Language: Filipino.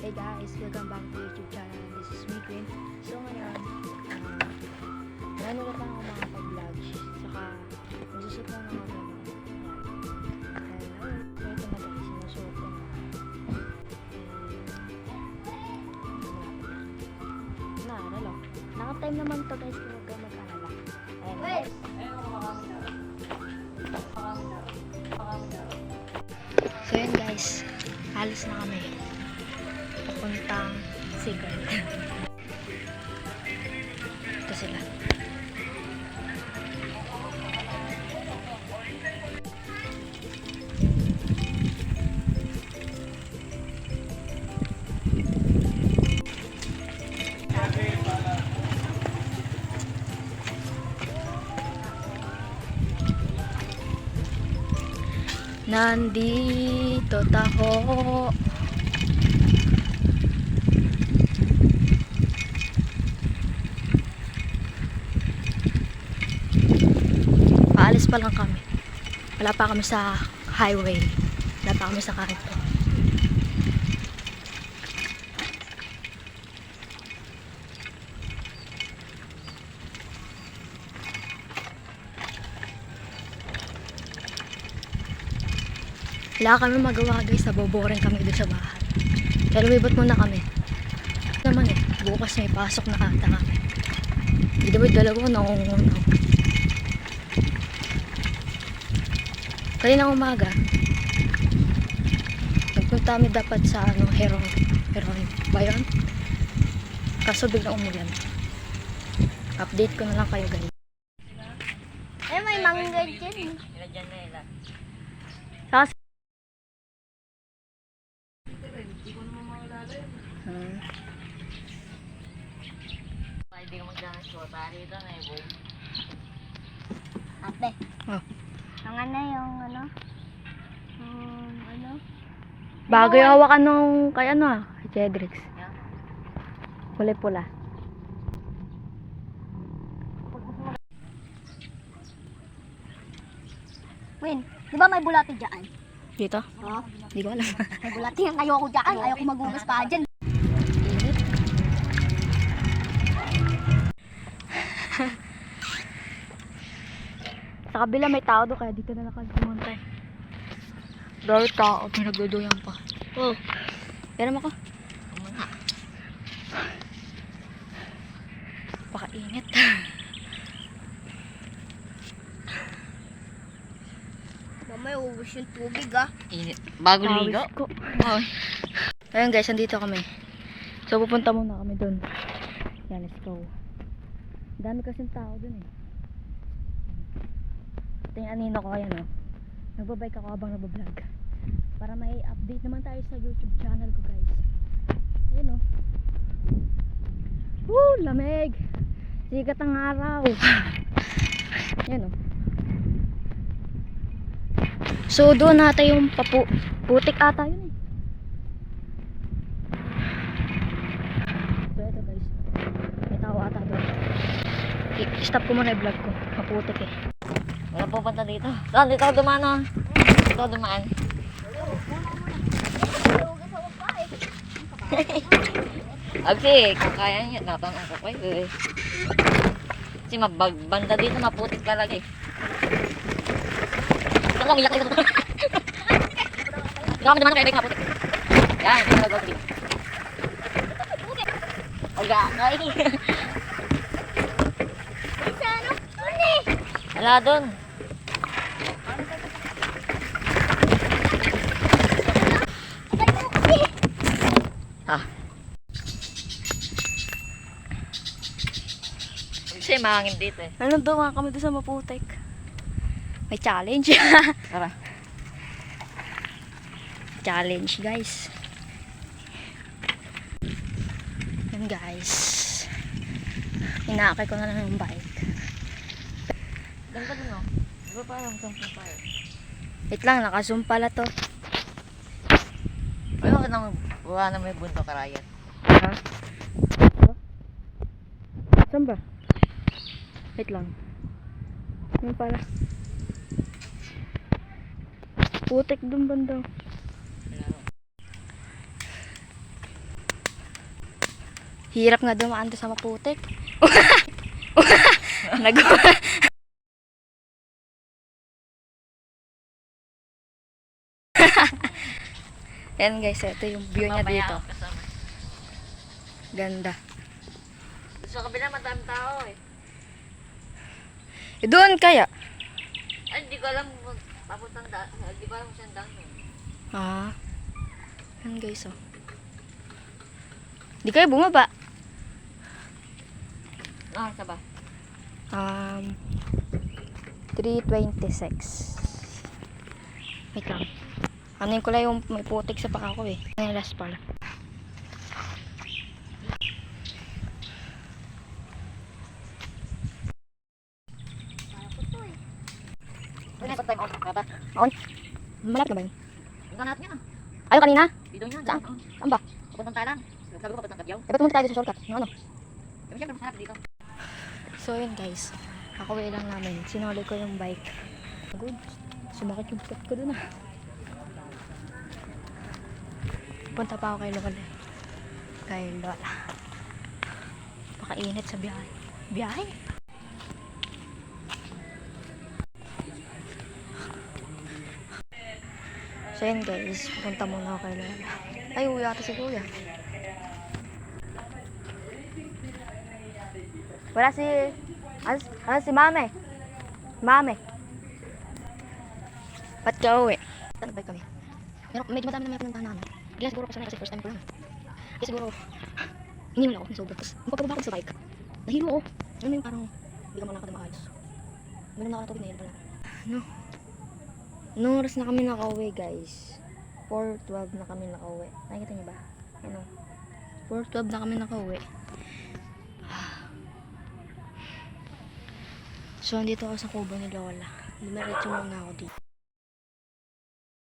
Hey guys, welcome back to YouTube channel. This is me, Queen. So ngayon, ngayon ulit lang ako makapag-vlog. Saka, magsusot lang ako ng ayun, so ito na guys, sinusuot ko na. Ano? Naka-time naman to guys, kung huwag kayo mag-alala. Ayun guys. So yun guys, halos na kami. Papuntang Sigurd. Ito sila. Nandito taho. Paalis pa lang kami. Wala pa kami sa highway. Wala pa kami sa karito. Wala kami magawa guys, naboboring kami doon sa bahay. Kaya lumibot muna kami. Naman bukas may pasok na ata kami. Hindi ba dalawa nangungunaw. Kanina umaga, nagpunta kami dapat sa Heron ba yun? Kaso biglang umulan. Update ko na lang kayo guys. Eh, may mangga dyan. Dyan na ilan. Tapos Hindi ka magdahas ko. Tari ito na eh. Ate. Oh. Ang ano yung ano? bago yung hawakan nung kay kay Jedrix. Yeah. Kulay pula. Win, di ba may bulati dyan? Dito? Oo. Hindi ko alam. May bulati yan. Ayoko dyan. Ayoko magugas pa dyan. Sa kabila may tao doon kaya dito na lang kami pumunta. Dahil tao, pinagduduyan pa. Oh, pero ako. Pakainit. Mamaya ubus yung tubig ah. Init. Bago ligo? Pawis ko. Oh. Ayun guys, andito kami. So pupunta muna kami doon. Yan, let's go. Dami kasing tao doon eh. Ito yung anino ko, ayan oh. Nagbabike ako habang nagbablog. Para may update naman tayo sa YouTube channel ko guys. Ayun oh. Woo! Lamig! Sikat ang araw. Ayan oh. So doon nata yung putik ata yun eh. So ito guys. May tao ata doon. I-stop ko muna yung vlog ko. Maputik eh. Wala pupunta dito. Saan? Dito ako dumaan oh. Dito ako dumaan. Agsi, kung kaya niya, natanong ko kayo eh. Kasi banda dito, maputik talaga eh. Saan lang, iyak dito. Ikaw kami dumaan kaya kayo maputik. Yan, ito na gawin. Oga, kaya. Wala doon. Ah. Kasi mahangin dito eh. Ano doon kami doon sa maputik. May challenge. Tara. Challenge guys. Yan guys. Inaakay ko na lang yung bike. Ganda din oh. Diba parang campfire? Wait lang, naka-zoom pala to. Ano ka nang wala na may bundok karayat? Ha? Saan ba? Wait lang. Yun pala. Putik dun banda. Hirap nga dumaan doon sa maputik. Nag Yan guys, ito yung view niya Mamaya dito. ako kasama. Ganda. Sa kabila madami tao eh. Doon kaya? Ay, hindi ko alam kung papuntang daan. Hindi ko alam kung saan daan yun. Ah. Yan guys, oh. Di kayo bumaba. Ah, sa ba? 326. Wait lang. Ano ko lang yung may putik sa paka ko eh. Ano yung last pala. Ano yung time out ka ba? On? Malapit na ba yun? Punta natin yan ah. Ayaw kanina? Dito yan. Saan? daan. Saan ba? Papuntang Thailand. Sabi ko papuntang Kabyaw. Eh, ba't pumunta tayo sa shortcut? Yung ano? Sabi siyempre masarap dito. So yun guys. Kakauwi lang namin. Sinuli ko yung bike. Good. Sumakit yung foot ko dun ah. Punta pa ako kay Lola. Kay Lola. Pakainit sa biyahe. Biyahe? So yun guys, pupunta muna ako kay Lola. Ay, uwi ata si Kuya. Wala si... Ano si Mame? Mame. Ba't ka uwi? Nagbike kami. Pero medyo madami naman pinuntahan namin. Kaya siguro kasi first time ko lang. Kaya siguro, iniwan ako ng sobrang. Tapos, pagpababa ko sa bike, nahilo ako. Ano yung parang, hindi ka malakad na maayos. Meron na ako na tubig, nahilo pala. Ano? Anong oras na kami nakauwi guys? 4:12 na kami nakauwi. Nakikita niyo ba? Ano? 4:12 na kami nakauwi. So, andito ako sa kubo ni Lola. Dumiretso muna ako dito.